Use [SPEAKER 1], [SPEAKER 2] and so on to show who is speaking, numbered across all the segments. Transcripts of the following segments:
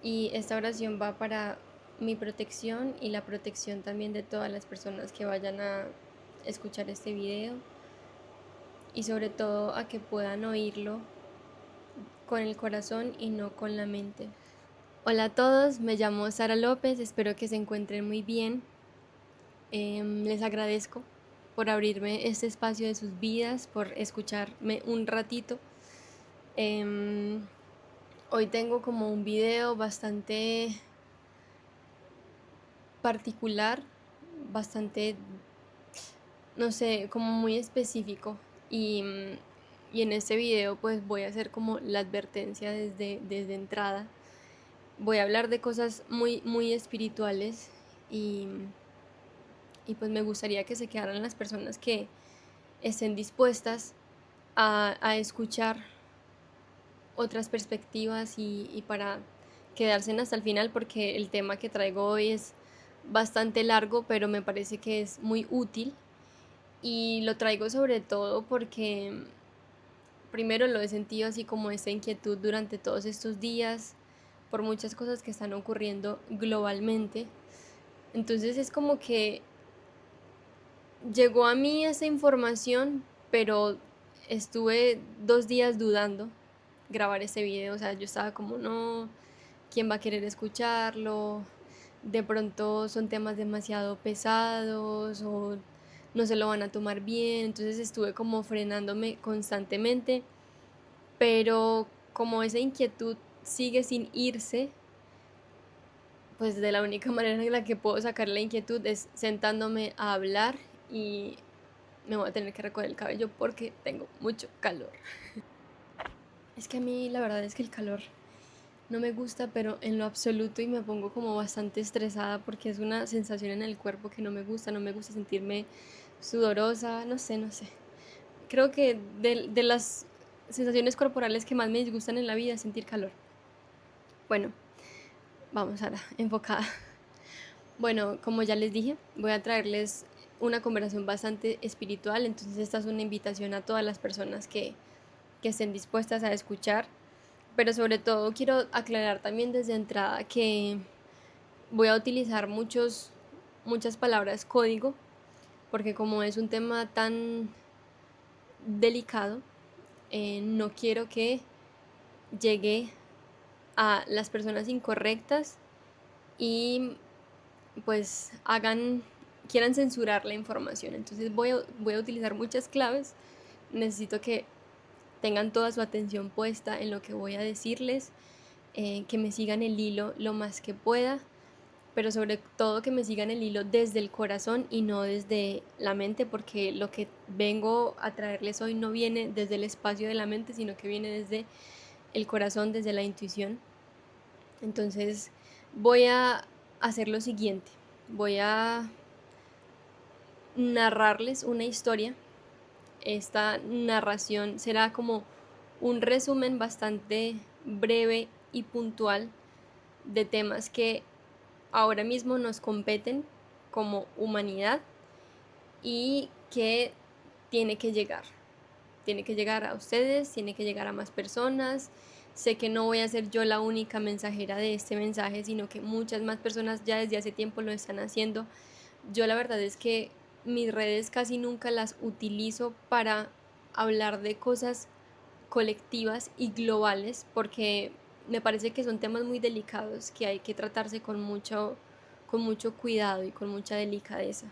[SPEAKER 1] Y esta oración va para mi protección y la protección también de todas las personas que vayan a escuchar este video y sobre todo a que puedan oírlo con el corazón y no con la mente. Hola a todos, me llamo Sara López, espero que se encuentren muy bien. Les agradezco por abrirme este espacio de sus vidas, por escucharme un ratito. Hoy tengo como un video bastante particular, bastante, no sé, como muy específico. Y, y en este video pues voy a hacer como la advertencia desde entrada. Voy a hablar de cosas muy espirituales y, y pues me gustaría que se quedaran las personas que estén dispuestas a escuchar otras perspectivas y para quedarse hasta el final porque el tema que traigo hoy es bastante largo, pero me parece que es muy útil y lo traigo sobre todo porque primero lo he sentido así como esta inquietud durante todos estos días por muchas cosas que están ocurriendo globalmente. Entonces es como que llegó a mí esa información, pero estuve 2 días dudando grabar ese video. O sea, yo estaba como, no, ¿quién va a querer escucharlo? De pronto son temas demasiado pesados o no se lo van a tomar bien. Entonces estuve como frenándome constantemente, pero como esa inquietud sigue sin irse, pues de la única manera en la que puedo sacar la inquietud es sentándome a hablar y me voy a tener que recoger el cabello porque tengo mucho calor. Es que a mí la verdad es que el calor no me gusta, pero en lo absoluto, y me pongo como bastante estresada porque es una sensación en el cuerpo que no me gusta sentirme sudorosa, no sé, no sé. Creo que de las sensaciones corporales que más me disgustan en la vida es sentir calor. Bueno, vamos ahora, enfocada. Bueno, como ya les dije, voy a traerles una conversación bastante espiritual, entonces esta es una invitación a todas las personas que estén dispuestas a escuchar, pero sobre todo quiero aclarar también desde entrada que voy a utilizar muchas palabras código, porque como es un tema tan delicado, no quiero que llegue a las personas incorrectas y pues quieran censurar la información. Entonces voy a utilizar muchas claves. Necesito que tengan toda su atención puesta en lo que voy a decirles, que me sigan el hilo lo más que pueda, pero sobre todo que me sigan el hilo desde el corazón y no desde la mente, porque lo que vengo a traerles hoy no viene desde el espacio de la mente, sino que viene desde el corazón, desde la intuición. Entonces voy a hacer lo siguiente, voy a narrarles una historia. Esta narración será como un resumen bastante breve y puntual de temas que ahora mismo nos competen como humanidad y que tiene que llegar. Tiene que llegar a ustedes, tiene que llegar a más personas. Sé que no voy a ser yo la única mensajera de este mensaje, sino que muchas más personas ya desde hace tiempo lo están haciendo. Yo la verdad es que mis redes casi nunca las utilizo para hablar de cosas colectivas y globales porque me parece que son temas muy delicados que hay que tratarse con mucho cuidado y con mucha delicadeza.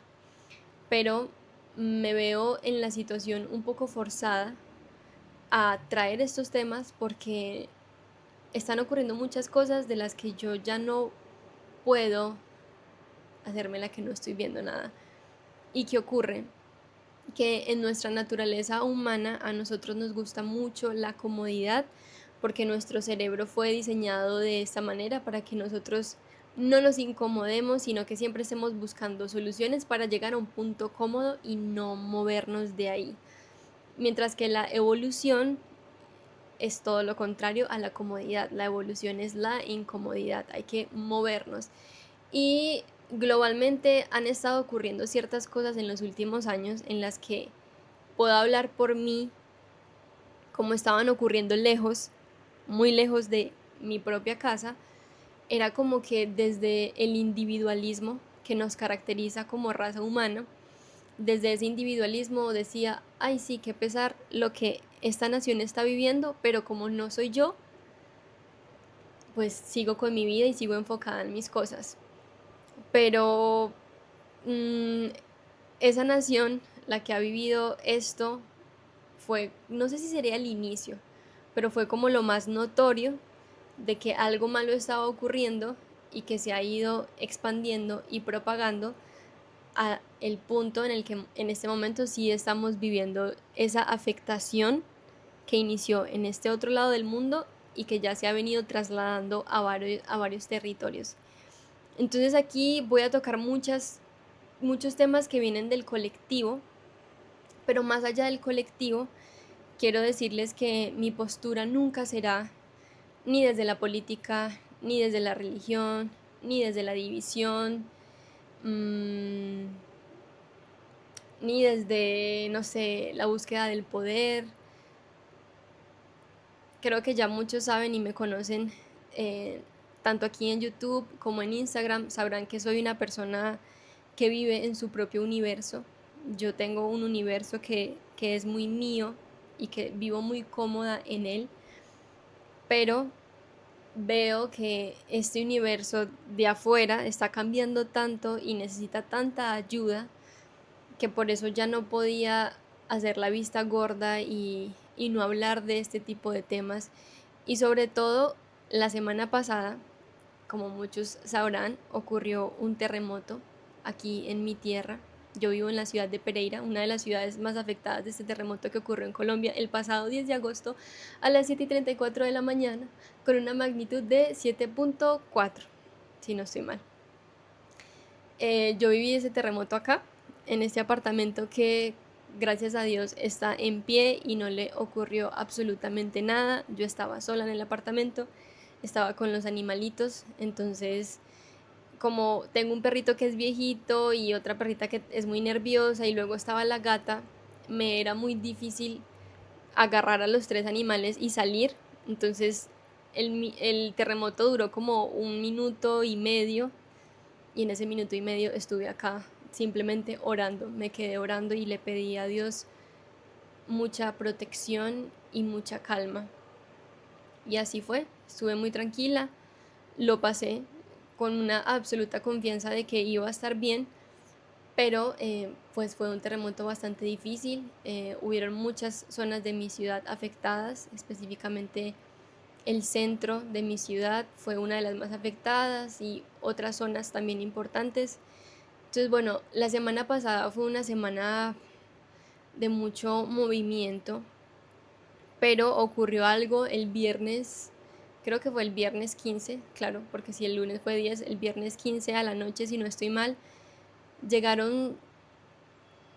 [SPEAKER 1] Pero me veo en la situación un poco forzada a traer estos temas porque están ocurriendo muchas cosas de las que yo ya no puedo hacerme la que no estoy viendo nada. ¿Y qué ocurre? Que en nuestra naturaleza humana a nosotros nos gusta mucho la comodidad porque nuestro cerebro fue diseñado de esta manera para que nosotros no nos incomodemos, sino que siempre estemos buscando soluciones para llegar a un punto cómodo y no movernos de ahí. Mientras que la evolución es todo lo contrario a la comodidad. La evolución es la incomodidad, hay que movernos. Y globalmente han estado ocurriendo ciertas cosas en los últimos años en las que puedo hablar por mí, como estaban ocurriendo lejos, muy lejos de mi propia casa, era como que desde el individualismo que nos caracteriza como raza humana, desde ese individualismo decía, ay sí, qué pesar lo que esta nación está viviendo, pero como no soy yo, pues sigo con mi vida y sigo enfocada en mis cosas. Pero mm, esa nación, la que ha vivido esto, fue, no sé si sería el inicio, pero fue como lo más notorio de que algo malo estaba ocurriendo y que se ha ido expandiendo y propagando a el punto en el que en este momento sí estamos viviendo esa afectación que inició en este otro lado del mundo y que ya se ha venido trasladando a varios territorios. Entonces aquí voy a tocar muchos temas que vienen del colectivo, pero más allá del colectivo, quiero decirles que mi postura nunca será ni desde la política, ni desde la religión, ni desde la división, mmm, ni desde, no sé, la búsqueda del poder. Creo que ya muchos saben y me conocen, eh, tanto aquí en YouTube como en Instagram, sabrán que soy una persona que vive en su propio universo. Yo tengo un universo que es muy mío y que vivo muy cómoda en él, pero veo que este universo de afuera está cambiando tanto y necesita tanta ayuda que por eso ya no podía hacer la vista gorda y no hablar de este tipo de temas. Y sobre todo, la semana pasada, como muchos sabrán, ocurrió un terremoto aquí en mi tierra. Yo vivo en la ciudad de Pereira, una de las ciudades más afectadas de este terremoto que ocurrió en Colombia el pasado 10 de agosto a las 7:34 de la mañana, con una magnitud de 7.4, si no estoy mal. Yo viví ese terremoto acá, en este apartamento que gracias a Dios está en pie y no le ocurrió absolutamente nada. Yo estaba sola en el apartamento, estaba con los animalitos, entonces como tengo un perrito que es viejito y otra perrita que es muy nerviosa y luego estaba la gata, me era muy difícil agarrar a los tres animales y salir. Entonces el terremoto duró como 1 minuto y medio y en ese minuto y medio estuve acá simplemente orando, me quedé orando y le pedí a Dios mucha protección y mucha calma. Y así fue, estuve muy tranquila, lo pasé con una absoluta confianza de que iba a estar bien, pero pues fue un terremoto bastante difícil. Hubieron muchas zonas de mi ciudad afectadas, específicamente el centro de mi ciudad fue una de las más afectadas y otras zonas también importantes. Entonces, bueno, la semana pasada fue una semana de mucho movimiento, pero ocurrió algo el viernes, creo que fue el viernes 15, claro, porque si el lunes fue 10, el viernes 15 a la noche, si no estoy mal, llegaron,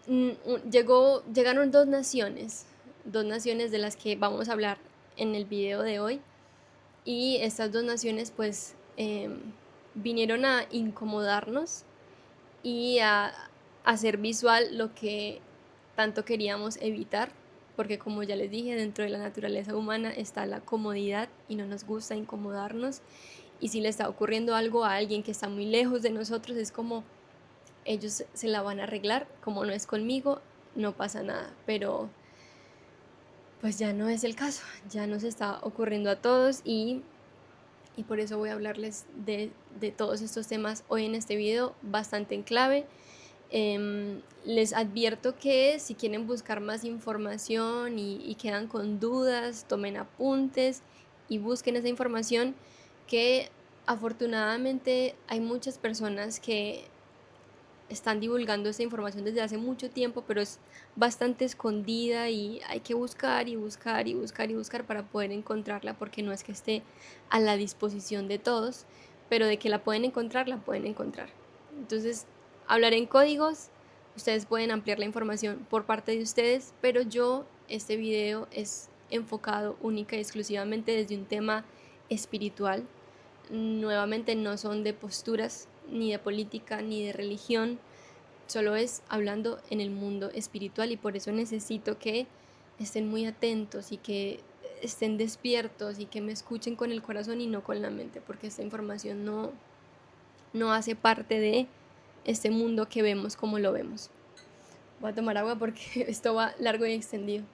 [SPEAKER 1] llegaron dos naciones de las que vamos a hablar en el video de hoy, y estas dos naciones pues vinieron a incomodarnos y a hacer visual lo que tanto queríamos evitar, porque como ya les dije, dentro de la naturaleza humana está la comodidad y no nos gusta incomodarnos. Y si le está ocurriendo algo a alguien que está muy lejos de nosotros, es como ellos se la van a arreglar, como no es conmigo, no pasa nada, pero pues ya no es el caso, ya nos está ocurriendo a todos y por eso voy a hablarles de todos estos temas hoy en este video bastante en clave. Les advierto que si quieren buscar más información y quedan con dudas, tomen apuntes y busquen esa información, que afortunadamente hay muchas personas que están divulgando esta información desde hace mucho tiempo, pero es bastante escondida y hay que buscar y buscar y buscar y buscar para poder encontrarla, porque no es que esté a la disposición de todos, pero de que la pueden encontrar, la pueden encontrar. Entonces, hablaré en códigos, ustedes pueden ampliar la información por parte de ustedes, pero este video es enfocado única y exclusivamente desde un tema espiritual. Nuevamente no son de posturas, ni de política, ni de religión, solo es hablando en el mundo espiritual y por eso necesito que estén muy atentos y que estén despiertos y que me escuchen con el corazón y no con la mente, porque esta información no hace parte de este mundo que vemos como lo vemos. Voy a tomar agua porque esto va largo y extendido.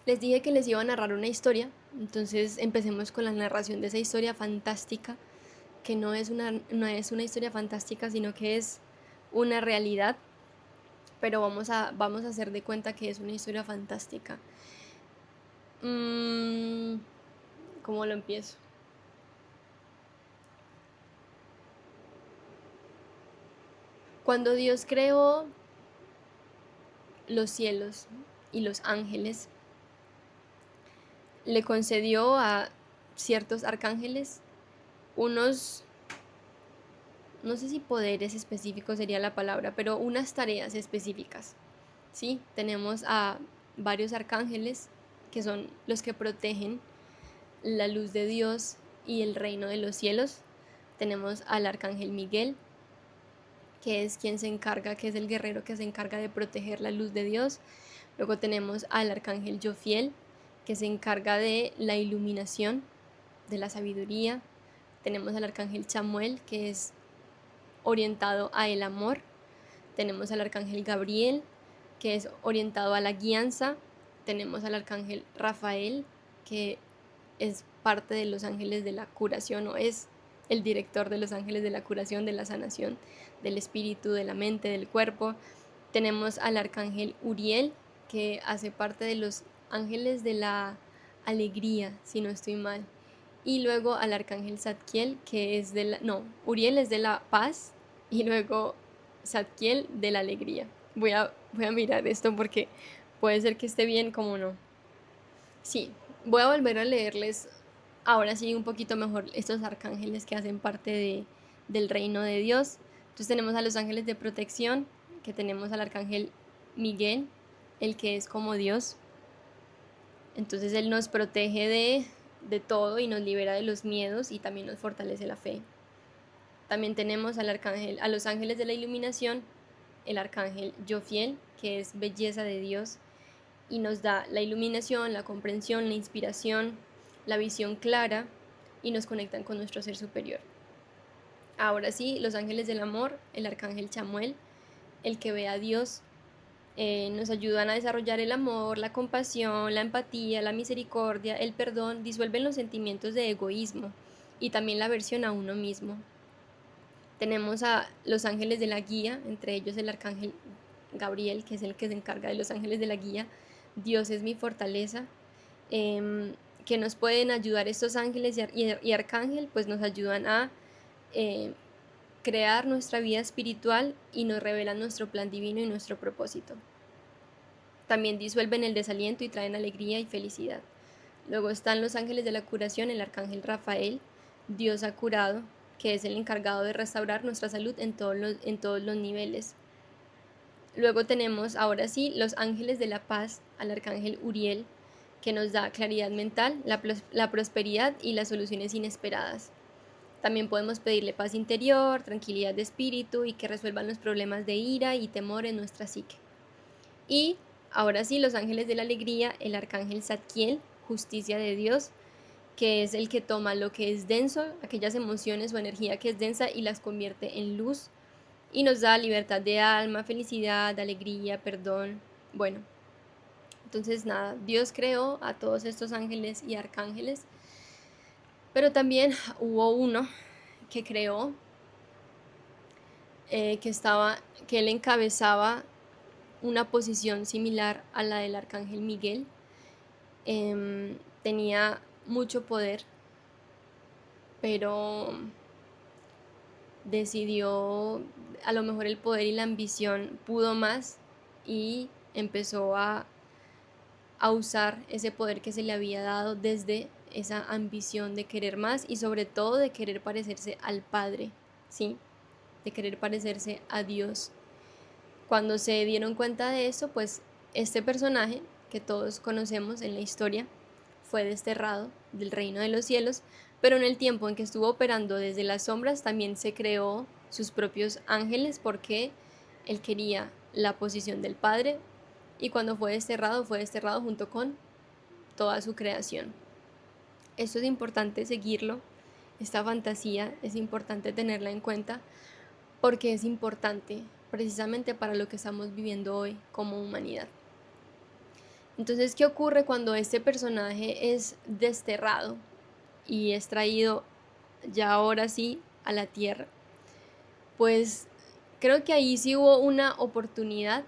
[SPEAKER 1] Les dije que les iba a narrar una historia, entonces empecemos con la narración de esa historia fantástica, que no es una historia fantástica, sino que es una realidad, pero vamos a hacer de cuenta que es una historia fantástica. ¿Cómo lo empiezo? Cuando Dios creó los cielos y los ángeles, le concedió a ciertos arcángeles unos, no sé si poderes específicos sería la palabra, pero unas tareas específicas. ¿Sí? Tenemos a varios arcángeles que son los que protegen la luz de Dios y el reino de los cielos. Tenemos al arcángel Miguel, que es quien se encarga, que es el guerrero que se encarga de proteger la luz de Dios. Luego tenemos al arcángel Jofiel, que se encarga de la iluminación, de la sabiduría. Tenemos al arcángel Chamuel, que es orientado a el amor. Tenemos al arcángel Gabriel, que es orientado a la guianza. Tenemos al arcángel Rafael, que es parte de los ángeles de la curación, o es el director de los ángeles de la curación, de la sanación del espíritu, de la mente, del cuerpo. Tenemos al arcángel Uriel, que hace parte de los ángeles de la alegría, si no estoy mal. Y luego al arcángel Zadkiel, que es de la... No, Uriel es de la paz y luego Zadkiel de la alegría. Voy a mirar esto porque puede ser que esté bien como no. Sí, voy a volver a leerles ahora sí un poquito mejor estos arcángeles que hacen parte del reino de Dios. Entonces tenemos a los ángeles de protección, que tenemos al arcángel Miguel, el que es como Dios. Entonces él nos protege de todo y nos libera de los miedos y también nos fortalece la fe. También tenemos a los ángeles de la iluminación, el arcángel Jofiel, que es belleza de Dios y nos da la iluminación, la comprensión, la inspiración, la visión clara y nos conectan con nuestro ser superior. Ahora sí, los ángeles del amor, el arcángel Chamuel, el que ve a Dios, nos ayudan a desarrollar el amor, la compasión, la empatía, la misericordia, el perdón, disuelven los sentimientos de egoísmo y también la aversión a uno mismo. Tenemos a los ángeles de la guía, entre ellos el arcángel Gabriel, que es el que se encarga de los ángeles de la guía. Dios es mi fortaleza, que nos pueden ayudar estos ángeles y arcángel, pues nos ayudan a crear nuestra vida espiritual y nos revelan nuestro plan divino y nuestro propósito. También disuelven el desaliento y traen alegría y felicidad. Luego están los ángeles de la curación, el arcángel Rafael, Dios ha curado, que es el encargado de restaurar nuestra salud en todos los niveles. Luego tenemos ahora sí los ángeles de la paz, al arcángel Uriel, que nos da claridad mental, la prosperidad y las soluciones inesperadas. También podemos pedirle paz interior, tranquilidad de espíritu y que resuelvan los problemas de ira y temor en nuestra psique. Y ahora sí, los ángeles de la alegría, el arcángel Zadkiel, justicia de Dios, que es el que toma lo que es denso, aquellas emociones o energía que es densa y las convierte en luz y nos da libertad de alma, felicidad, alegría, perdón. Bueno, entonces nada, Dios creó a todos estos ángeles y arcángeles, pero también hubo uno que creó, que él encabezaba una posición similar a la del arcángel Miguel. Tenía mucho poder, pero decidió, a lo mejor el poder y la ambición pudo más y empezó a usar ese poder que se le había dado desde esa ambición de querer más y sobre todo de querer parecerse al Padre, ¿sí? De querer parecerse a Dios. Cuando se dieron cuenta de eso, pues este personaje que todos conocemos en la historia fue desterrado del reino de los cielos, pero en el tiempo en que estuvo operando desde las sombras también se creó sus propios ángeles porque él quería la posición del Padre y cuando fue desterrado junto con toda su creación. Esto es importante seguirlo, esta fantasía es importante tenerla en cuenta porque es importante precisamente para lo que estamos viviendo hoy como humanidad. Entonces, ¿qué ocurre cuando este personaje es desterrado y es traído ya ahora sí a la tierra? Pues creo que ahí sí hubo una oportunidad,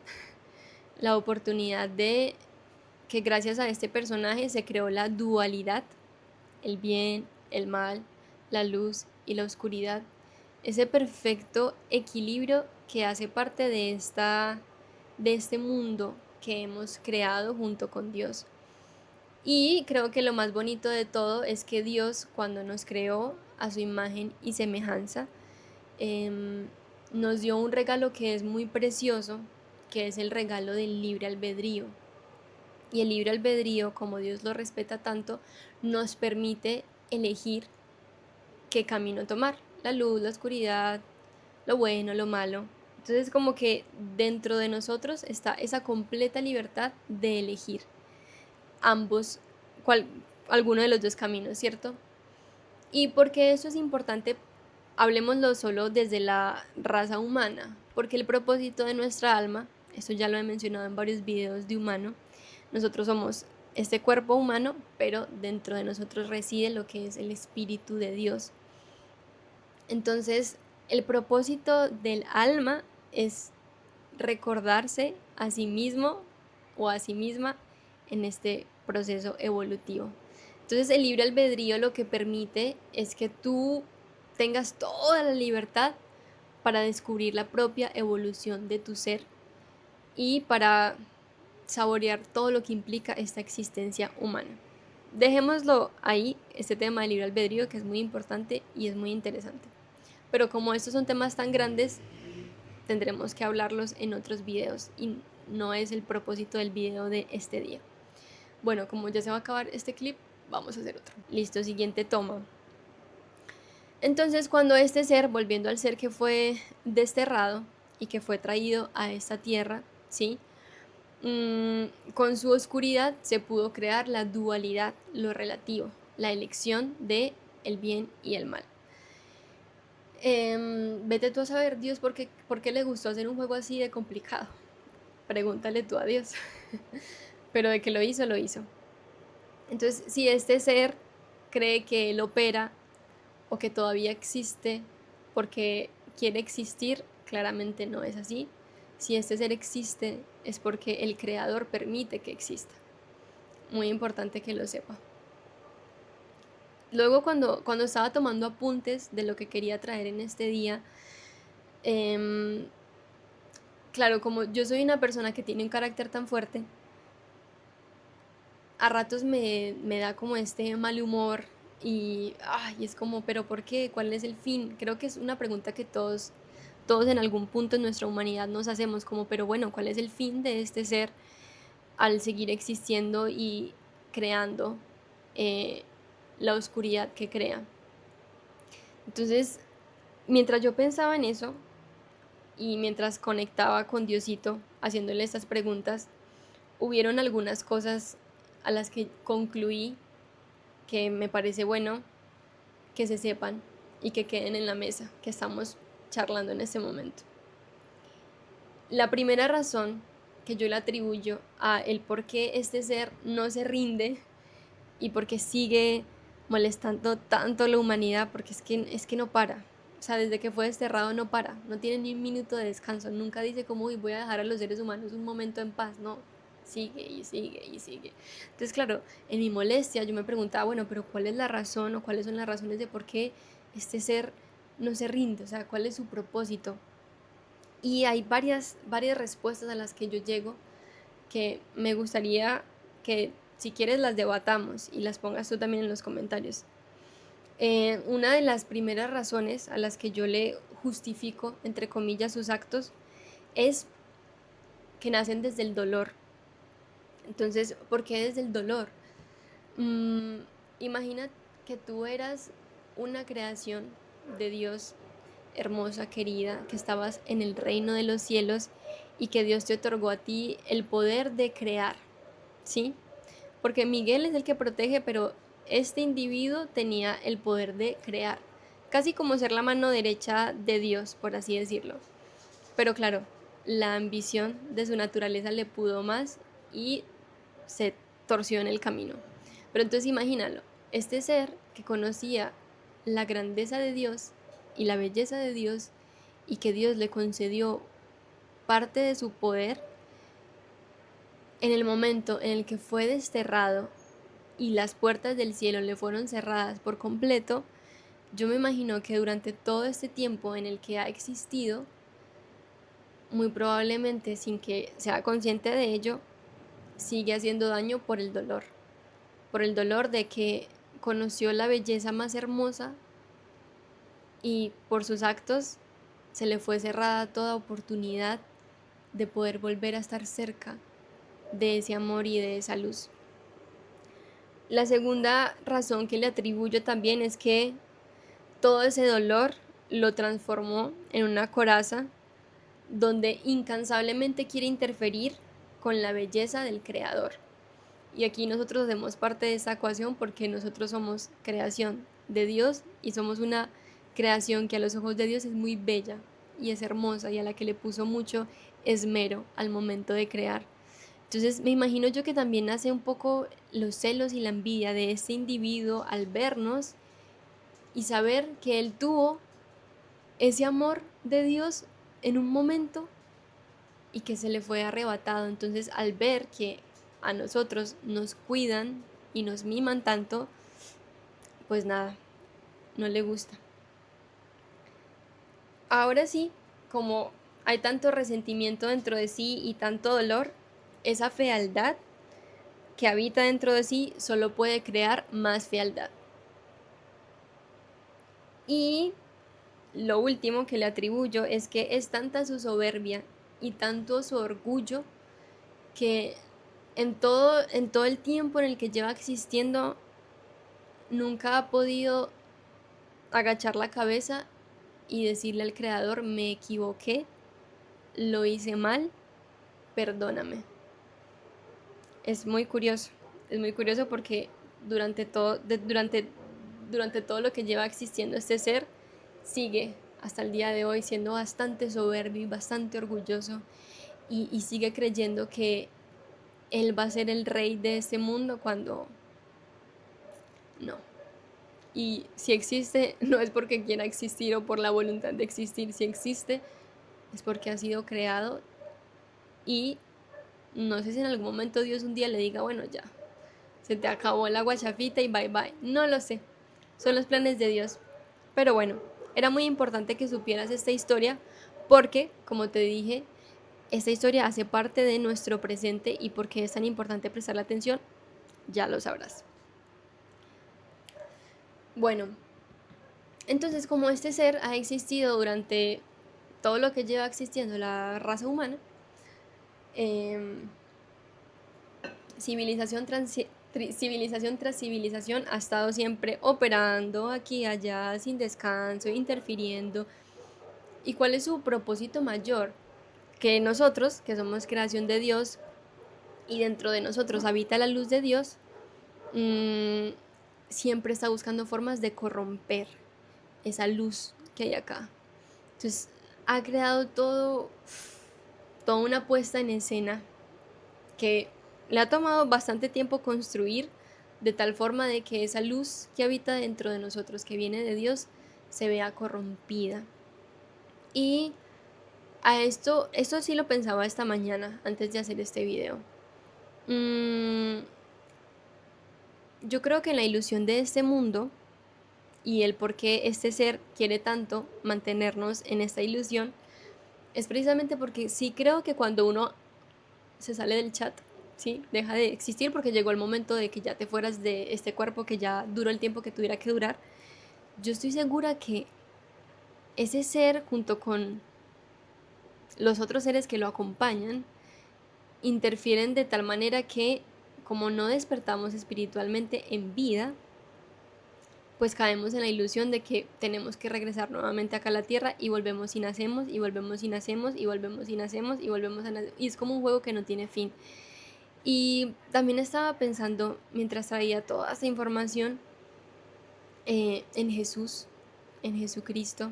[SPEAKER 1] la oportunidad de que gracias a este personaje se creó la dualidad, el bien, el mal, la luz y la oscuridad, ese perfecto equilibrio que hace parte de este mundo que hemos creado junto con Dios. Y creo que lo más bonito de todo es que Dios, cuando nos creó a su imagen y semejanza, nos dio un regalo que es muy precioso, que es el regalo del libre albedrío. Y el libre albedrío, como Dios lo respeta tanto, nos permite elegir qué camino tomar, la luz, la oscuridad, lo bueno, lo malo. Entonces como que dentro de nosotros está esa completa libertad de elegir ambos, cual, alguno de los dos caminos, ¿cierto? Y porque eso es importante, hablemoslo solo desde la raza humana, porque el propósito de nuestra alma, eso ya lo he mencionado en varios videos de humano, nosotros somos este cuerpo humano, pero dentro de nosotros reside lo que es el espíritu de Dios. Entonces, el propósito del alma es recordarse a sí mismo o a sí misma en este proceso evolutivo. Entonces, el libre albedrío lo que permite es que tú tengas toda la libertad para descubrir la propia evolución de tu ser y para saborear todo lo que implica esta existencia humana. Dejémoslo ahí, este tema del libre albedrío, que es muy importante y es muy interesante. Pero como estos son temas tan grandes, tendremos que hablarlos en otros videos y no es el propósito del video de este día. Bueno, como ya se va a acabar este clip, vamos a hacer otro. Listo, siguiente toma. Entonces, cuando este ser, volviendo al ser que fue desterrado y que fue traído a esta tierra, ¿sí? Con su oscuridad se pudo crear la dualidad, lo relativo, la elección de el bien y el mal. Vete tú a saber, Dios, ¿por qué le gustó hacer un juego así de complicado? Pregúntale tú a Dios. Pero de que lo hizo, lo hizo. Entonces, si este ser cree que él opera o que todavía existe porque quiere existir, claramente no es así. Si este ser existe es porque el creador permite que exista. Muy importante que lo sepa. Luego cuando estaba tomando apuntes de lo que quería traer en este día, claro, como yo soy una persona que tiene un carácter tan fuerte, a ratos me da como este mal humor y es como, pero ¿por qué? ¿Cuál es el fin? Creo que es una pregunta que todos en algún punto en nuestra humanidad nos hacemos como, pero bueno, ¿cuál es el fin de este ser al seguir existiendo y creando la oscuridad que crea? Entonces, mientras yo pensaba en eso y mientras conectaba con Diosito haciéndole estas preguntas, hubieron algunas cosas a las que concluí que me parece bueno que se sepan y que queden en la mesa que estamos charlando en este momento. La primera razón que yo le atribuyo a el por qué este ser no se rinde y por qué sigue molestando tanto a la humanidad, porque es que no para. O sea, desde que fue desterrado no para, no tiene ni un minuto de descanso, nunca dice como, voy a dejar a los seres humanos un momento en paz, no, sigue y sigue y sigue. Entonces, claro, en mi molestia yo me preguntaba, bueno, pero ¿cuál es la razón o cuáles son las razones de por qué este ser no se rinde? O sea, ¿cuál es su propósito? Y hay varias respuestas a las que yo llego que me gustaría que si quieres las debatamos y las pongas tú también en los comentarios. Una de las primeras razones a las que yo le justifico, entre comillas, sus actos es que nacen desde el dolor. Entonces, ¿por qué desde el dolor? Imagina que tú eras una creación de Dios hermosa, querida, que estabas en el reino de los cielos y que Dios te otorgó a ti el poder de crear, ¿sí? porque Miguel es el que protege, pero este individuo tenía el poder de crear, casi como ser la mano derecha de Dios, por así decirlo. Pero claro, la ambición de su naturaleza le pudo más y se torció en el camino. Pero entonces imagínalo, este ser que conocía la grandeza de Dios y la belleza de Dios y que Dios le concedió parte de su poder, en el momento en el que fue desterrado y las puertas del cielo le fueron cerradas por completo, yo me imagino que durante todo este tiempo en el que ha existido, muy probablemente sin que sea consciente de ello, sigue haciendo daño por el dolor de que conoció la belleza más hermosa y por sus actos se le fue cerrada toda oportunidad de poder volver a estar cerca de ese amor y de esa luz. La segunda razón que le atribuyo también es que todo ese dolor lo transformó en una coraza donde incansablemente quiere interferir con la belleza del creador. Y aquí nosotros hacemos parte de esa ecuación porque nosotros somos creación de Dios y somos una creación que a los ojos de Dios es muy bella y es hermosa y a la que le puso mucho esmero al momento de crear. Entonces me imagino yo que también nace un poco los celos y la envidia de este individuo al vernos y saber que él tuvo ese amor de Dios en un momento y que se le fue arrebatado. Entonces al ver que a nosotros nos cuidan y nos miman tanto, pues nada, no le gusta. Ahora sí, como hay tanto resentimiento dentro de sí y tanto dolor, esa fealdad que habita dentro de sí solo puede crear más fealdad. Y lo último que le atribuyo es que es tanta su soberbia y tanto su orgullo que en todo el tiempo en el que lleva existiendo nunca ha podido agachar la cabeza y decirle al creador: me equivoqué, lo hice mal, perdóname. Es muy curioso porque durante todo lo que lleva existiendo este ser, sigue hasta el día de hoy siendo bastante soberbio y bastante orgulloso y sigue creyendo que él va a ser el rey de este mundo cuando no. Y si existe, no es porque quiera existir o por la voluntad de existir. Si existe, es porque ha sido creado. Y no sé si en algún momento Dios un día le diga: bueno, ya, se te acabó la guachafita y bye bye. No lo sé. Son los planes de Dios. Pero bueno, era muy importante que supieras esta historia porque, como te dije, esta historia hace parte de nuestro presente y porque es tan importante prestarle atención, ya lo sabrás. Bueno, entonces como este ser ha existido durante todo lo que lleva existiendo la raza humana, civilización tras civilización ha estado siempre operando aquí y allá sin descanso, interfiriendo. ¿Y cuál es su propósito mayor? Que nosotros, que somos creación de Dios y dentro de nosotros habita la luz de Dios, siempre está buscando formas de corromper esa luz que hay acá. Entonces ha creado toda una puesta en escena que le ha tomado bastante tiempo construir, de tal forma de que esa luz que habita dentro de nosotros, que viene de Dios, se vea corrompida. Y a esto sí lo pensaba esta mañana antes de hacer este video. Yo creo que en la ilusión de este mundo y el por qué este ser quiere tanto mantenernos en esta ilusión es precisamente porque sí creo que cuando uno se sale del chat, ¿sí? Deja de existir porque llegó el momento de que ya te fueras de este cuerpo que ya duró el tiempo que tuviera que durar. Yo estoy segura que ese ser, junto con los otros seres que lo acompañan, interfieren de tal manera que, como no despertamos espiritualmente en vida, pues caemos en la ilusión de que tenemos que regresar nuevamente acá a la tierra y volvemos y nacemos y volvemos y nacemos y volvemos y nacemos y volvemos a nacer. Y es como un juego que no tiene fin. Y también estaba pensando, mientras traía toda esta información, en Jesús, en Jesucristo,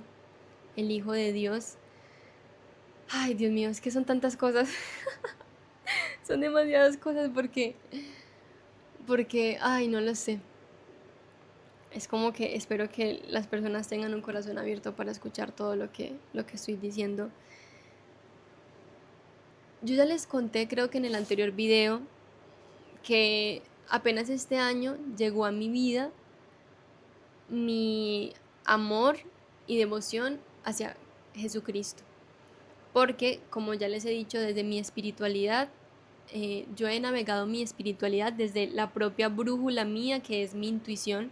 [SPEAKER 1] el Hijo de Dios. Ay, Dios mío, es que son tantas cosas, son demasiadas cosas porque, ay, no lo sé. Es como que espero que las personas tengan un corazón abierto para escuchar todo lo que estoy diciendo. Yo ya les conté, creo que en el anterior video, que apenas este año llegó a mi vida mi amor y devoción hacia Jesucristo. Porque, como ya les he dicho, desde mi espiritualidad, yo he navegado mi espiritualidad desde la propia brújula mía, que es mi intuición,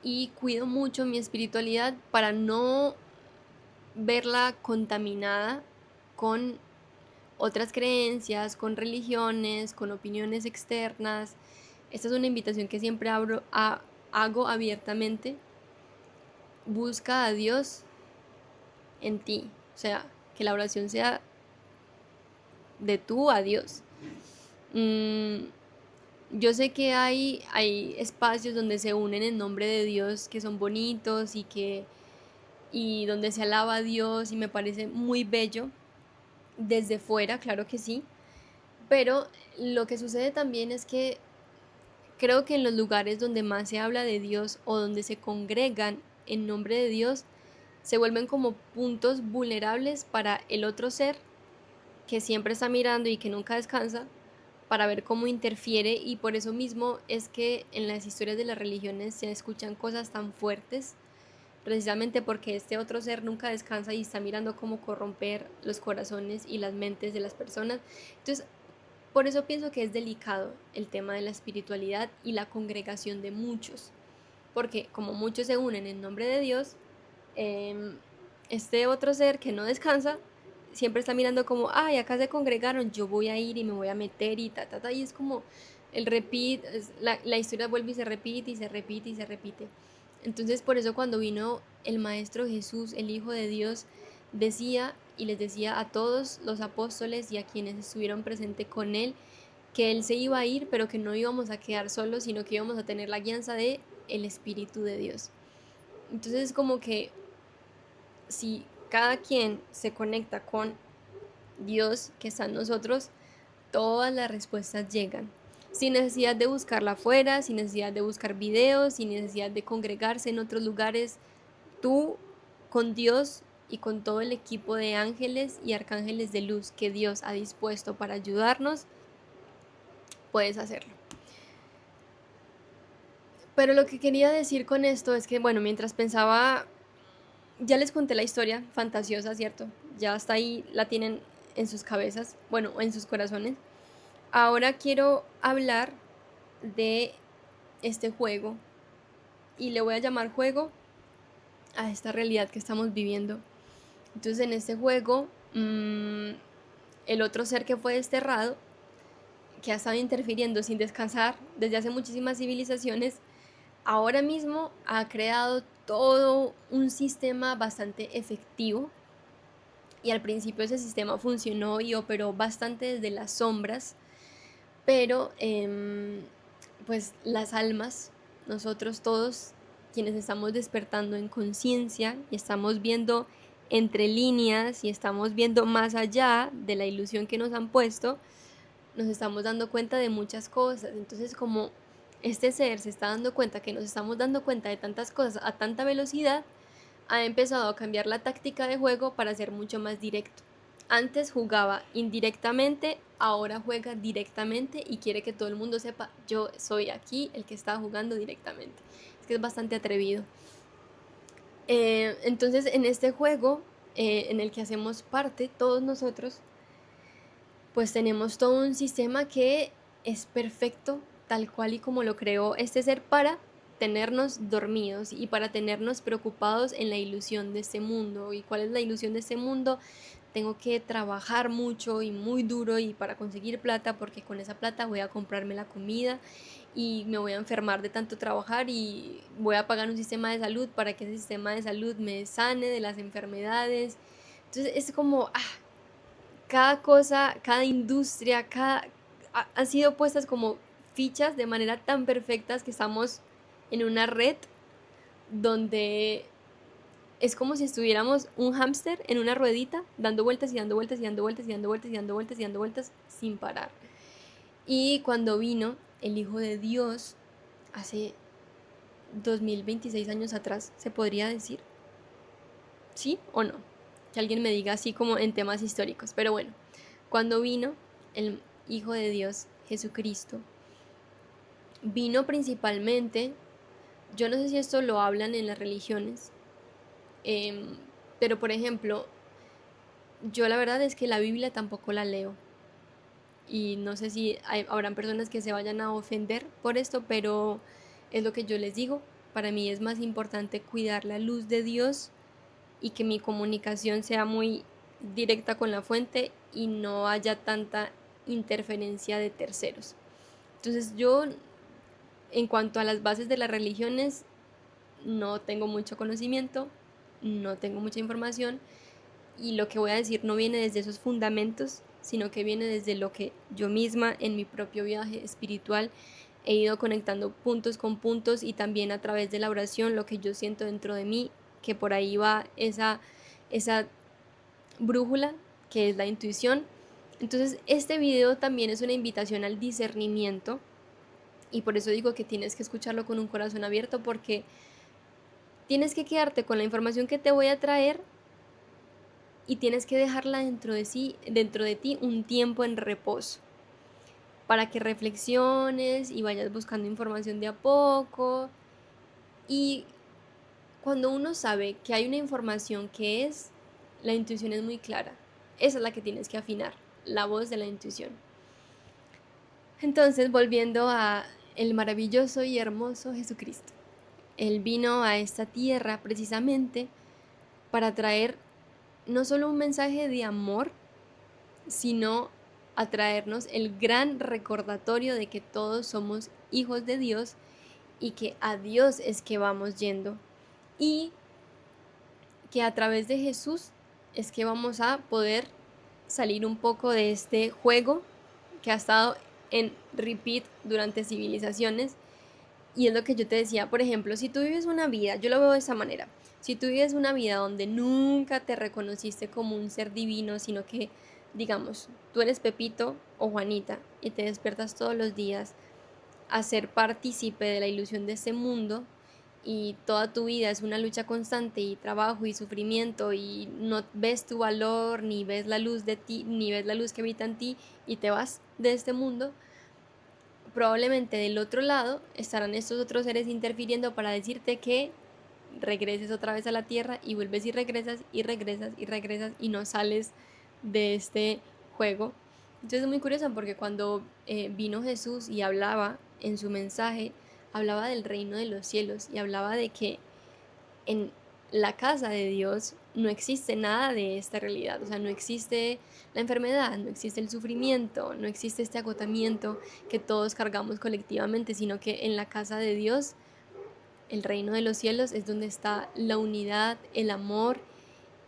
[SPEAKER 1] y cuido mucho mi espiritualidad para no verla contaminada con otras creencias, con religiones, con opiniones externas. Esta es una invitación que siempre hago abiertamente. Busca a Dios en ti. O sea, que la oración sea de tú a Dios. Mm, yo sé que hay espacios donde se unen en nombre de Dios que son bonitos y donde se alaba a Dios y me parece muy bello desde fuera, claro que sí. Pero lo que sucede también es que creo que en los lugares donde más se habla de Dios o donde se congregan en nombre de Dios, se vuelven como puntos vulnerables para el otro ser que siempre está mirando y que nunca descansa para ver cómo interfiere, y por eso mismo es que en las historias de las religiones se escuchan cosas tan fuertes, precisamente porque este otro ser nunca descansa y está mirando cómo corromper los corazones y las mentes de las personas. Entonces, por eso pienso que es delicado el tema de la espiritualidad y la congregación de muchos, porque como muchos se unen en nombre de Dios, eh, este otro ser que no descansa siempre está mirando como, ay, acá se congregaron, yo voy a ir y me voy a meter y ta, ta, ta, y es como el repeat, la historia vuelve y se repite y se repite y se repite. Entonces por eso cuando vino el Maestro Jesús, el Hijo de Dios, decía y les decía a todos los apóstoles y a quienes estuvieron presentes con él, que él se iba a ir, pero que no íbamos a quedar solos, sino que íbamos a tener la guianza de el Espíritu de Dios. Entonces es como que si cada quien se conecta con Dios que está en nosotros, todas las respuestas llegan. Sin necesidad de buscarla afuera, sin necesidad de buscar videos, sin necesidad de congregarse en otros lugares. Tú, con Dios y con todo el equipo de ángeles y arcángeles de luz que Dios ha dispuesto para ayudarnos, puedes hacerlo. Pero lo que quería decir con esto es que, bueno, mientras pensaba, ya les conté la historia fantasiosa, ¿cierto? Ya hasta ahí la tienen en sus cabezas, bueno, en sus corazones. Ahora quiero hablar de este juego y le voy a llamar juego a esta realidad que estamos viviendo. Entonces en este juego, el otro ser que fue desterrado, que ha estado interfiriendo sin descansar desde hace muchísimas civilizaciones, ahora mismo ha creado todo un sistema bastante efectivo, y al principio ese sistema funcionó y operó bastante desde las sombras, pero pues las almas, nosotros todos quienes estamos despertando en conciencia y estamos viendo entre líneas y estamos viendo más allá de la ilusión que nos han puesto, nos estamos dando cuenta de muchas cosas. Entonces, como este ser se está dando cuenta que nos estamos dando cuenta de tantas cosas a tanta velocidad, ha empezado a cambiar la táctica de juego para ser mucho más directo. Antes jugaba indirectamente, ahora juega directamente y quiere que todo el mundo sepa, yo soy aquí el que está jugando directamente. Es que es bastante atrevido. Entonces, en este juego en el que hacemos parte todos nosotros, pues tenemos todo un sistema que es perfecto, tal cual y como lo creó este ser, para tenernos dormidos y para tenernos preocupados en la ilusión de este mundo. ¿Y cuál es la ilusión de este mundo? Tengo que trabajar mucho y muy duro y para conseguir plata, porque con esa plata voy a comprarme la comida y me voy a enfermar de tanto trabajar y voy a pagar un sistema de salud para que ese sistema de salud me sane de las enfermedades. Entonces es como, cada cosa, cada industria, han sido puestas como fichas de manera tan perfectas que estamos en una red donde es como si estuviéramos un hámster en una ruedita dando vueltas y dando vueltas y dando vueltas y dando vueltas y dando vueltas y dando vueltas sin parar. Y cuando vino el Hijo de Dios hace 2026 años atrás, se podría decir, ¿sí o no? Que alguien me diga así como en temas históricos. Pero bueno, cuando vino el Hijo de Dios, Jesucristo, vino principalmente, yo no sé si esto lo hablan en las religiones, em, pero por ejemplo, yo la verdad es que la Biblia tampoco la leo. Y no sé si habrán personas que se vayan a ofender por esto, pero es lo que yo les digo. Para mí es más importante cuidar la luz de Dios y que mi comunicación sea muy directa con la fuente y no haya tanta interferencia de terceros. Entonces yo, en cuanto a las bases de las religiones, no tengo mucho conocimiento, no tengo mucha información, y lo que voy a decir no viene desde esos fundamentos, sino que viene desde lo que yo misma en mi propio viaje espiritual he ido conectando puntos con puntos, y también a través de la oración lo que yo siento dentro de mí, que por ahí va esa brújula que es la intuición. Entonces este video también es una invitación al discernimiento, y por eso digo que tienes que escucharlo con un corazón abierto, porque tienes que quedarte con la información que te voy a traer y tienes que dejarla dentro de ti un tiempo en reposo, para que reflexiones y vayas buscando información de a poco. Y cuando uno sabe que hay una información que es, la intuición es muy clara. Esa es la que tienes que afinar, la voz de la intuición. Entonces, volviendo a el maravilloso y hermoso Jesucristo. Él vino a esta tierra precisamente para traer no solo un mensaje de amor, sino a traernos el gran recordatorio de que todos somos hijos de Dios y que a Dios es que vamos yendo, y que a través de Jesús es que vamos a poder salir un poco de este juego que ha estado en repeat durante civilizaciones. Y es lo que yo te decía, por ejemplo, si tú vives una vida, yo lo veo de esa manera, si tú vives una vida donde nunca te reconociste como un ser divino, sino que, digamos, tú eres Pepito o Juanita y te despiertas todos los días a ser partícipe de la ilusión de este mundo, y toda tu vida es una lucha constante y trabajo y sufrimiento, y no ves tu valor, ni ves la luz de ti, ni ves la luz que habita en ti, y te vas de este mundo, probablemente del otro lado estarán estos otros seres interfiriendo para decirte que regreses otra vez a la tierra, y vuelves y regresas y regresas y regresas y no sales de este juego. Entonces es muy curioso porque cuando vino Jesús y hablaba en su mensaje, hablaba del reino de los cielos y hablaba de que en la casa de Dios no existe nada de esta realidad. O sea, no existe la enfermedad, no existe el sufrimiento, no existe este agotamiento que todos cargamos colectivamente, sino que en la casa de Dios, el reino de los cielos, es donde está la unidad, el amor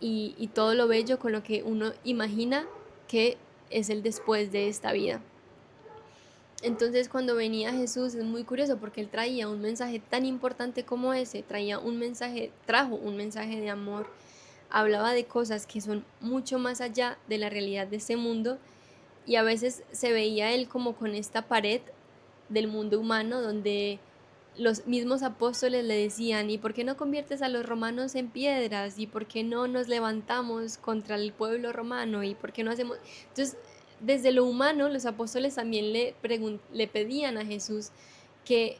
[SPEAKER 1] y todo lo bello con lo que uno imagina que es el después de esta vida. Entonces cuando venía Jesús es muy curioso porque él traía un mensaje tan importante como ese, trajo un mensaje de amor, hablaba de cosas que son mucho más allá de la realidad de este mundo, y a veces se veía él como con esta pared del mundo humano donde los mismos apóstoles le decían: ¿y por qué no conviertes a los romanos en piedras? ¿Y por qué no nos levantamos contra el pueblo romano? ¿Y por qué no hacemos...? Entonces, desde lo humano, los apóstoles también le pedían a Jesús que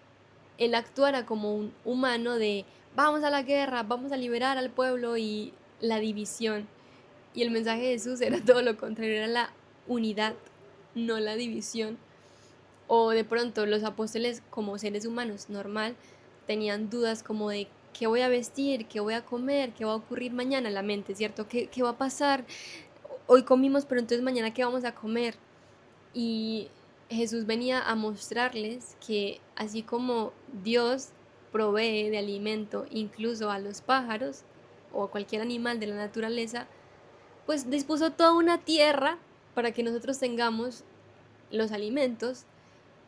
[SPEAKER 1] él actuara como un humano de vamos a la guerra, vamos a liberar al pueblo, y la división. Y el mensaje de Jesús era todo lo contrario, era la unidad, no la división. O de pronto los apóstoles, como seres humanos normal, tenían dudas como de qué voy a vestir, qué voy a comer, qué va a ocurrir mañana en la mente, ¿cierto? ¿Qué va a pasar? Hoy comimos, pero entonces mañana qué vamos a comer. Y Jesús venía a mostrarles que así como Dios provee de alimento incluso a los pájaros o a cualquier animal de la naturaleza, pues dispuso toda una tierra para que nosotros tengamos los alimentos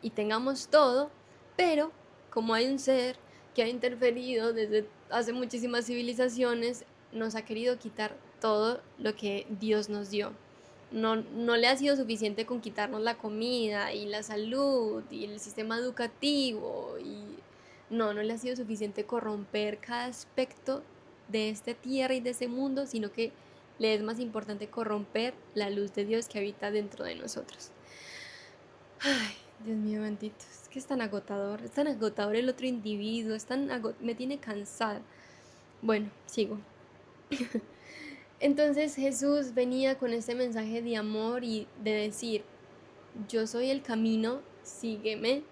[SPEAKER 1] y tengamos todo, pero como hay un ser que ha interferido desde hace muchísimas civilizaciones, nos ha querido quitar todo lo que Dios nos dio. No le ha sido suficiente con quitarnos la comida y la salud y el sistema educativo y no le ha sido suficiente corromper cada aspecto de esta tierra y de este mundo, sino que le es más importante corromper la luz de Dios que habita dentro de nosotros. Ay, Dios mío bendito, es que es tan agotador el otro individuo, me tiene cansada. Bueno, sigo. Entonces Jesús venía con este mensaje de amor y de decir, yo soy el camino, sígueme.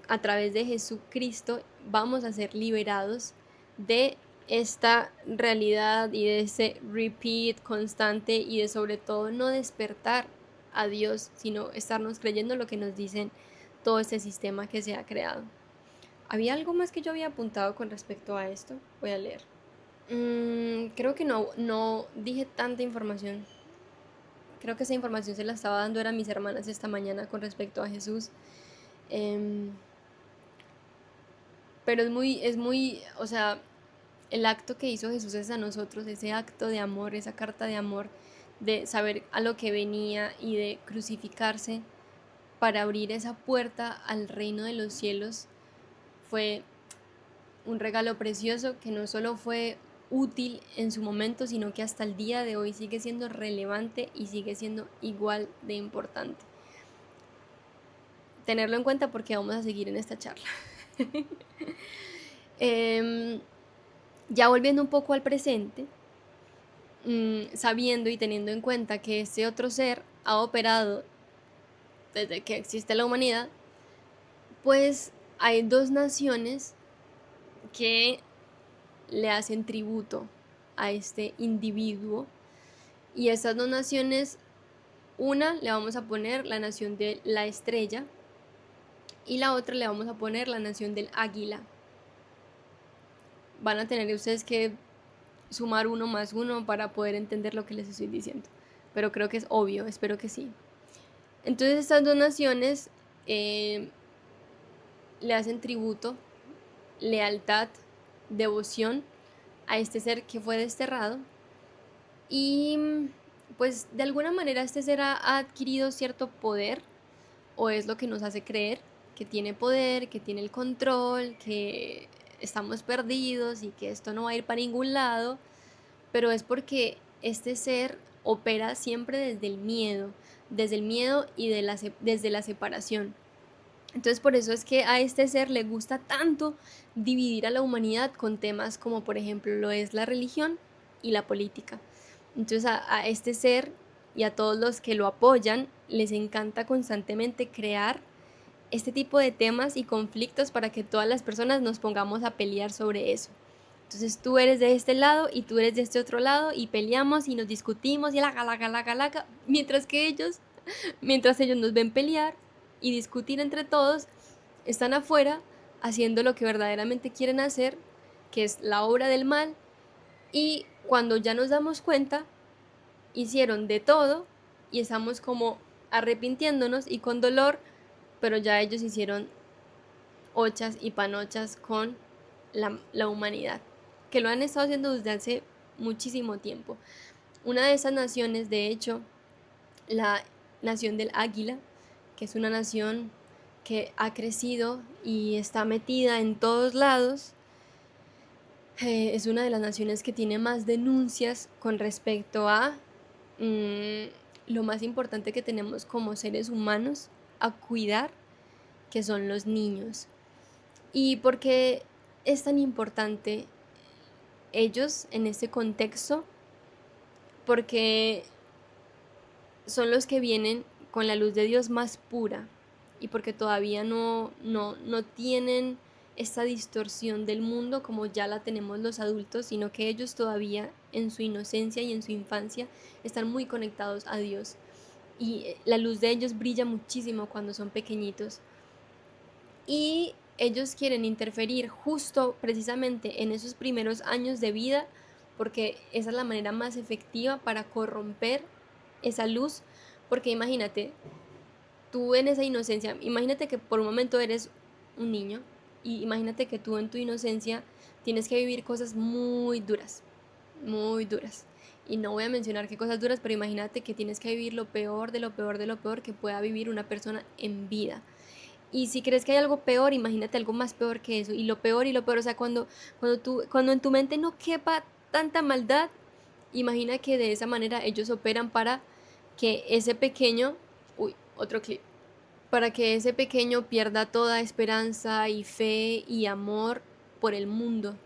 [SPEAKER 1] A través de Jesucristo vamos a ser liberados de esta realidad y de ese repeat constante y de sobre todo no despertar a Dios, sino estarnos creyendo lo que nos dicen todo este sistema que se ha creado. ¿Había algo más que yo había apuntado con respecto a esto? Voy a leer. Creo que no dije tanta información. Creo que esa información se la estaba dando a mis hermanas esta mañana con respecto a Jesús. Pero es muy, o sea, el acto que hizo Jesús es a nosotros, ese acto de amor, esa carta de amor, de saber a lo que venía y de crucificarse para abrir esa puerta al reino de los cielos, fue un regalo precioso que no solo fue útil en su momento, sino que hasta el día de hoy sigue siendo relevante y sigue siendo igual de importante. Tenerlo en cuenta porque vamos a seguir en esta charla. Ya volviendo un poco al presente, sabiendo y teniendo en cuenta que este otro ser ha operado desde que existe la humanidad, pues hay dos naciones que le hacen tributo a este individuo, y estas dos naciones, una le vamos a poner la nación de la estrella y la otra le vamos a poner la nación del águila. Van a tener ustedes que sumar 1 más 1 para poder entender lo que les estoy diciendo, pero creo que es obvio, espero que sí. Entonces estas dos naciones le hacen tributo, lealtad, devoción a este ser que fue desterrado, y pues de alguna manera este ser ha adquirido cierto poder, o es lo que nos hace creer que tiene poder, que tiene el control, que estamos perdidos y que esto no va a ir para ningún lado, pero es porque este ser opera siempre desde el miedo y desde la separación. Entonces por eso es que a este ser le gusta tanto dividir a la humanidad con temas como por ejemplo lo es la religión y la política. Entonces a este ser y a todos los que lo apoyan les encanta constantemente crear este tipo de temas y conflictos para que todas las personas nos pongamos a pelear sobre eso. Entonces tú eres de este lado y tú eres de este otro lado y peleamos y nos discutimos y la mientras ellos nos ven pelear y discutir entre todos, están afuera haciendo lo que verdaderamente quieren hacer, que es la obra del mal, y cuando ya nos damos cuenta, hicieron de todo y estamos como arrepintiéndonos y con dolor, pero ya ellos hicieron ochas y panochas con la humanidad, que lo han estado haciendo desde hace muchísimo tiempo. Una de esas naciones, de hecho, la nación del águila, que es una nación que ha crecido y está metida en todos lados, es una de las naciones que tiene más denuncias con respecto a lo más importante que tenemos como seres humanos a cuidar, que son los niños. ¿Y por qué es tan importante ellos en este contexto? Porque son los que vienen con la luz de Dios más pura y porque todavía no tienen esta distorsión del mundo como ya la tenemos los adultos, sino que ellos todavía en su inocencia y en su infancia están muy conectados a Dios y la luz de ellos brilla muchísimo cuando son pequeñitos, y ellos quieren interferir justo precisamente en esos primeros años de vida porque esa es la manera más efectiva para corromper esa luz. Porque imagínate, tú en esa inocencia, imagínate que por un momento eres un niño y imagínate que tú en tu inocencia tienes que vivir cosas muy duras, muy duras. Y no voy a mencionar qué cosas duras, pero imagínate que tienes que vivir lo peor de lo peor de lo peor que pueda vivir una persona en vida. Y si crees que hay algo peor, imagínate algo más peor que eso. Y lo peor, o sea, cuando en tu mente no quepa tanta maldad, imagina que de esa manera ellos operan para que ese pequeño, uy, otro clip, para que ese pequeño pierda toda esperanza y fe y amor por el mundo.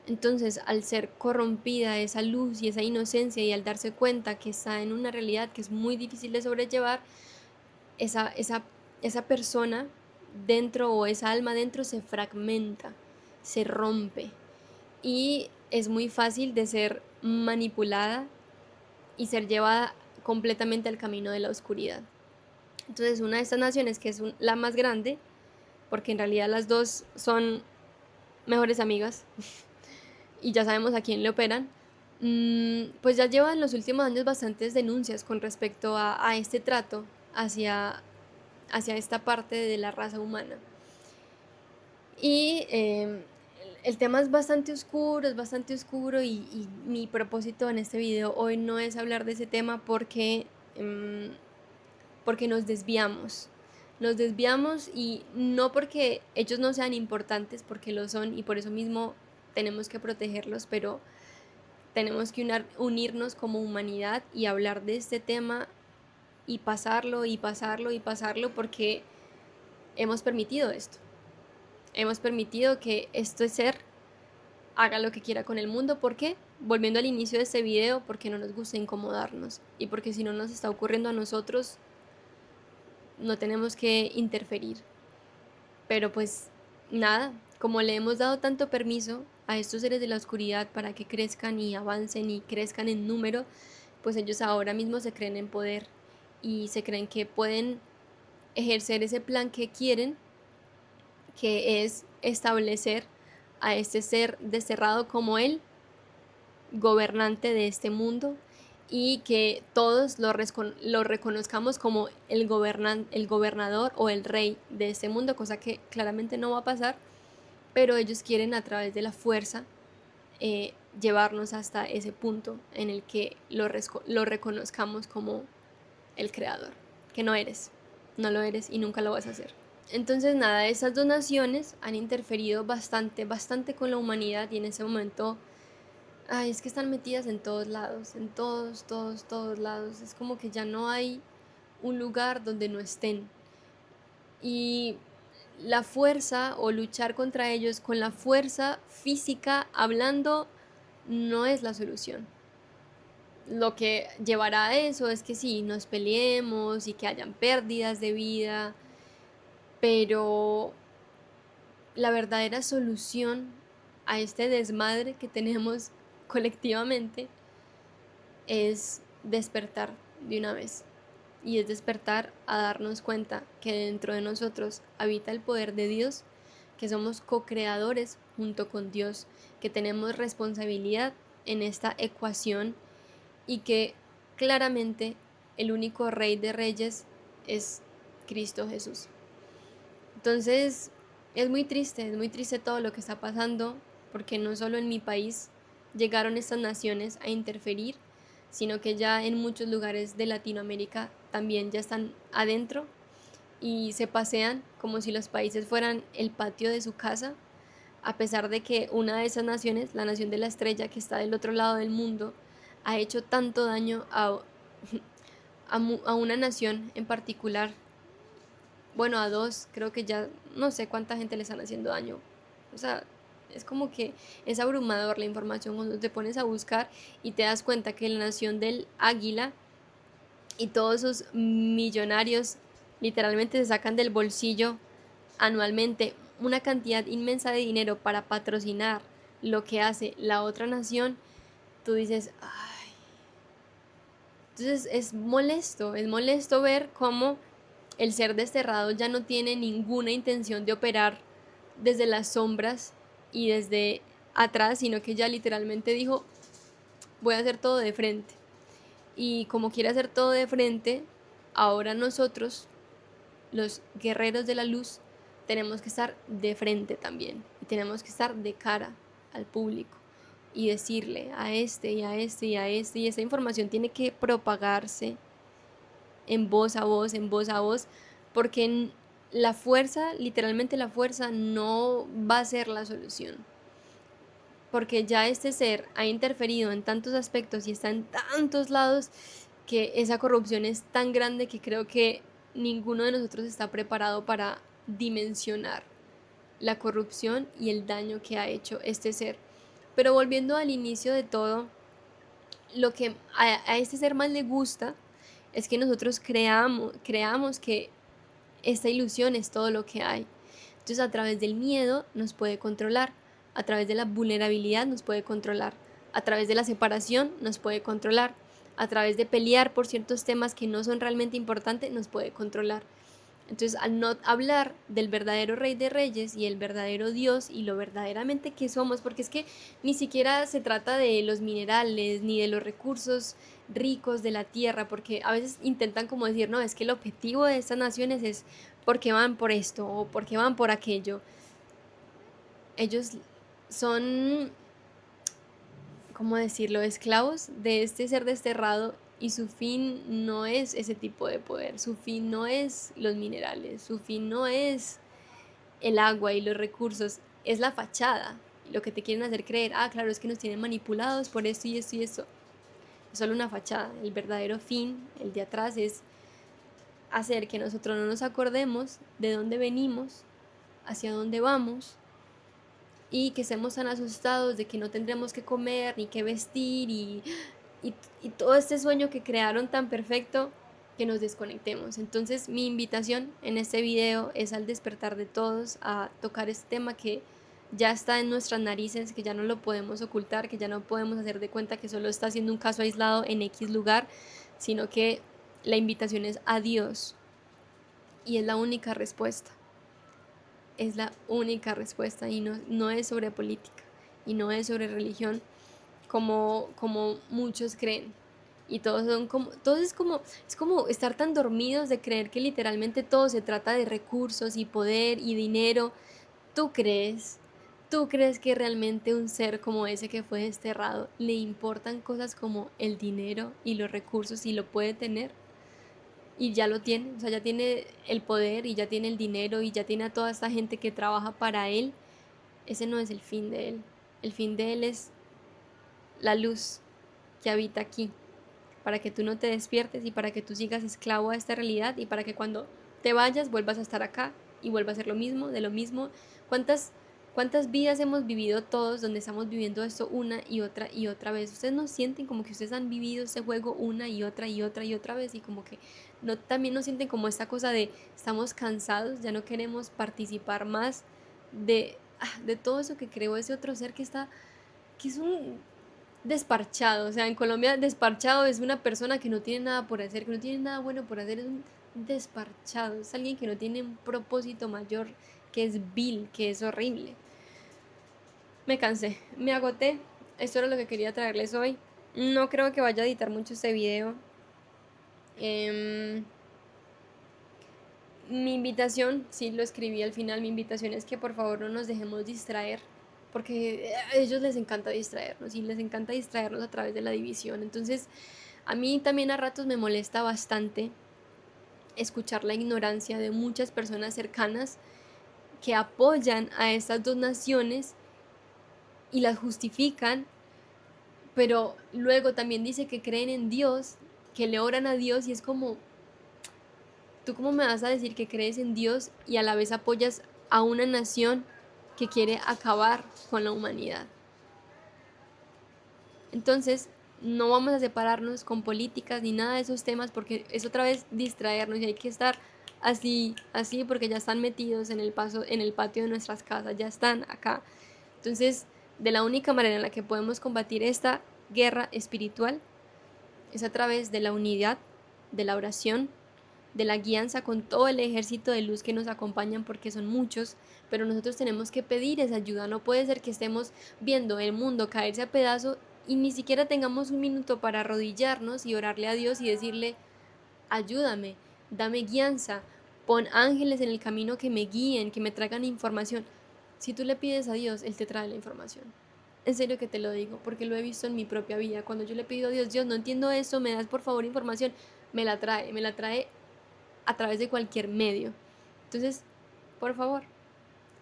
[SPEAKER 1] Entonces, al ser corrompida esa luz y esa inocencia y al darse cuenta que está en una realidad que es muy difícil de sobrellevar, esa, esa, esa persona dentro o esa alma dentro se fragmenta, se rompe y es muy fácil de ser manipulada y ser llevada completamente al camino de la oscuridad. Entonces una de estas naciones, que es la más grande, porque en realidad las dos son mejores amigas y ya sabemos a quién le operan, pues ya llevan en los últimos años bastantes denuncias con respecto a este trato hacia esta parte de la raza humana. Y el tema es bastante oscuro y mi propósito en este video hoy no es hablar de ese tema porque nos desviamos. Nos desviamos y no porque ellos no sean importantes, porque lo son y por eso mismo tenemos que protegerlos, pero tenemos que unirnos como humanidad y hablar de este tema y pasarlo y pasarlo y pasarlo porque hemos permitido esto. Hemos permitido que este ser haga lo que quiera con el mundo. ¿Por qué? Volviendo al inicio de este video, porque no nos gusta incomodarnos y porque si no nos está ocurriendo a nosotros, no tenemos que interferir. Pero pues nada, como le hemos dado tanto permiso a estos seres de la oscuridad para que crezcan y avancen y crezcan en número, pues ellos ahora mismo se creen en poder y se creen que pueden ejercer ese plan que quieren, que es establecer a este ser desterrado como él, gobernante de este mundo, y que todos lo reconozcamos como el gobernador o el rey de este mundo, cosa que claramente no va a pasar, pero ellos quieren a través de la fuerza llevarnos hasta ese punto en el que lo reconozcamos como el creador, que no eres, no lo eres y nunca lo vas a hacer. Entonces nada, esas dos naciones han interferido bastante, bastante con la humanidad y en ese momento, ay, es que están metidas en todos lados, en todos, todos, todos lados. Es como que ya no hay un lugar donde no estén. Y la fuerza o luchar contra ellos con la fuerza física hablando no es la solución. Lo que llevará a eso es que sí, nos peleemos y que hayan pérdidas de vida, pero la verdadera solución a este desmadre que tenemos colectivamente es despertar de una vez. Y es despertar a darnos cuenta que dentro de nosotros habita el poder de Dios, que somos co-creadores junto con Dios, que tenemos responsabilidad en esta ecuación y que claramente el único Rey de Reyes es Cristo Jesús. Entonces es muy triste todo lo que está pasando, porque no solo en mi país llegaron estas naciones a interferir, sino que ya en muchos lugares de Latinoamérica también ya están adentro y se pasean como si los países fueran el patio de su casa, a pesar de que una de esas naciones, la nación de la estrella que está del otro lado del mundo, ha hecho tanto daño a una nación en particular, bueno, a dos, creo que ya no sé cuánta gente le están haciendo daño. O sea, es como que es abrumador la información cuando te pones a buscar y te das cuenta que la nación del águila y todos esos millonarios literalmente se sacan del bolsillo anualmente una cantidad inmensa de dinero para patrocinar lo que hace la otra nación. Tú dices, ay. Entonces es molesto ver cómo el ser desterrado ya no tiene ninguna intención de operar desde las sombras y desde atrás, sino que ya literalmente dijo, voy a hacer todo de frente. Y como quiere hacer todo de frente, ahora nosotros los guerreros de la luz, tenemos que estar de frente también, y tenemos que estar de cara al público y decirle a este y a este y a este, y esta información tiene que propagarse en voz a voz, en voz a voz, porque la fuerza, literalmente la fuerza, no va a ser la solución. Porque ya este ser ha interferido en tantos aspectos y está en tantos lados que esa corrupción es tan grande que creo que ninguno de nosotros está preparado para dimensionar la corrupción y el daño que ha hecho este ser. Pero volviendo al inicio de todo, lo que a este ser más le gusta es que nosotros creamos que esta ilusión es todo lo que hay. Entonces a través del miedo nos puede controlar, a través de la vulnerabilidad nos puede controlar, a través de la separación nos puede controlar, a través de pelear por ciertos temas que no son realmente importantes nos puede controlar. Entonces, al no hablar del verdadero Rey de Reyes y el verdadero Dios y lo verdaderamente que somos, porque es que ni siquiera se trata de los minerales ni de los recursos ricos de la tierra, porque a veces intentan como decir, no, es que el objetivo de estas naciones es porque van por esto o porque van por aquello. Ellos son, ¿cómo decirlo?, esclavos de este ser desterrado, y su fin no es ese tipo de poder, su fin no es los minerales, su fin no es el agua y los recursos, es la fachada, lo que te quieren hacer creer, ah, claro, es que nos tienen manipulados por esto y esto y esto. Es solo una fachada, el verdadero fin, el de atrás, es hacer que nosotros no nos acordemos de dónde venimos, hacia dónde vamos, y que estemos tan asustados de que no tendremos que comer ni que vestir y todo este sueño que crearon tan perfecto, que nos desconectemos. Entonces mi invitación en este video es al despertar de todos a tocar este tema que ya está en nuestras narices, que ya no lo podemos ocultar, que ya no podemos hacer de cuenta que solo está siendo un caso aislado en X lugar, sino que la invitación es a Dios, y es la única respuesta. Es la única respuesta, y no es sobre política y no es sobre religión como muchos creen. Y todos son como, todo es como estar tan dormidos de creer que literalmente todo se trata de recursos y poder y dinero. ¿Tú crees? ¿Tú crees que realmente un ser como ese que fue desterrado le importan cosas como el dinero y los recursos y lo puede tener? Y ya lo tiene, o sea, ya tiene el poder y ya tiene el dinero y ya tiene a toda esta gente que trabaja para él. Ese no es el fin de él. El fin de él es la luz que habita aquí, para que tú no te despiertes y para que tú sigas esclavo a esta realidad, y para que cuando te vayas vuelvas a estar acá y vuelvas a hacer lo mismo, de lo mismo. ¿Cuántas vidas hemos vivido todos donde estamos viviendo esto una y otra vez? ¿Ustedes no sienten como que ustedes han vivido ese juego una y otra y otra y otra vez? Y como que no, también no sienten como esta cosa de estamos cansados, ya no queremos participar más de todo eso que creó ese otro ser que es un desparchado. O sea, en Colombia desparchado es una persona que no tiene nada por hacer, que no tiene nada bueno por hacer, es un desparchado, es alguien que no tiene un propósito mayor, que es vil, que es horrible. Me cansé, me agoté, esto era lo que quería traerles hoy. No creo que vaya a editar mucho este video. Mi invitación, sí lo escribí al final, mi invitación es que por favor no nos dejemos distraer, porque a ellos les encanta distraernos y les encanta distraernos a través de la división. Entonces a mí también a ratos me molesta bastante escuchar la ignorancia de muchas personas cercanas que apoyan a estas dos naciones y las justifican, pero luego también dice que creen en Dios, que le oran a Dios, y es como, ¿tú cómo me vas a decir que crees en Dios y a la vez apoyas a una nación que quiere acabar con la humanidad? Entonces, no vamos a separarnos con políticas ni nada de esos temas, porque es otra vez distraernos, y hay que estar así, porque ya están metidos en el patio de nuestras casas, ya están acá. Entonces, de la única manera en la que podemos combatir esta guerra espiritual es a través de la unidad, de la oración, de la guianza con todo el ejército de luz que nos acompañan, porque son muchos, pero nosotros tenemos que pedir esa ayuda. No puede ser que estemos viendo el mundo caerse a pedazos y ni siquiera tengamos un minuto para arrodillarnos y orarle a Dios y decirle, ayúdame, dame guianza, Pon ángeles en el camino que me guíen, que me traigan información. Si tú le pides a Dios, Él te trae la información. En serio que te lo digo, porque lo he visto en mi propia vida. Cuando yo le pido a Dios, Dios, no entiendo eso, me das por favor información, me la trae a través de cualquier medio. Entonces, por favor,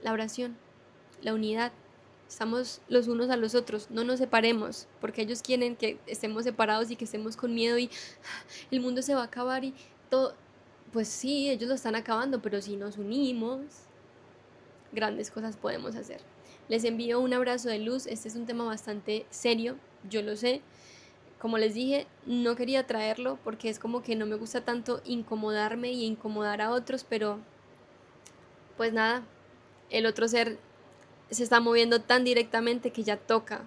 [SPEAKER 1] la oración, la unidad. Estamos los unos a los otros, no nos separemos, porque ellos quieren que estemos separados y que estemos con miedo y el mundo se va a acabar y todo. Pues sí, ellos lo están acabando, pero si nos unimos, grandes cosas podemos hacer. Les envío un abrazo de luz. Este es un tema bastante serio, yo lo sé. Como les dije, no quería traerlo porque es como que no me gusta tanto incomodarme y incomodar a otros, pero pues nada, el otro ser se está moviendo tan directamente que ya toca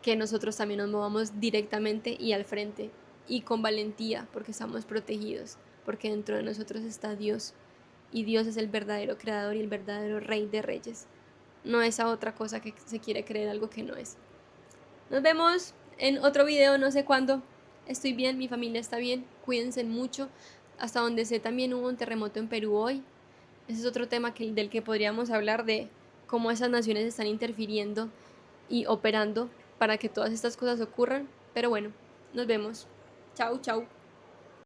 [SPEAKER 1] que nosotros también nos movamos directamente y al frente y con valentía, porque estamos protegidos, porque dentro de nosotros está Dios y Dios es el verdadero creador y el verdadero rey de reyes, no esa otra cosa que se quiere creer algo que no es. Nos vemos en otro video, no sé cuándo. Estoy bien, mi familia está bien, cuídense mucho. Hasta donde sé también hubo un terremoto en Perú hoy. Ese es otro tema del que podríamos hablar, de cómo esas naciones están interfiriendo y operando para que todas estas cosas ocurran. Pero bueno, nos vemos. Chau, chau.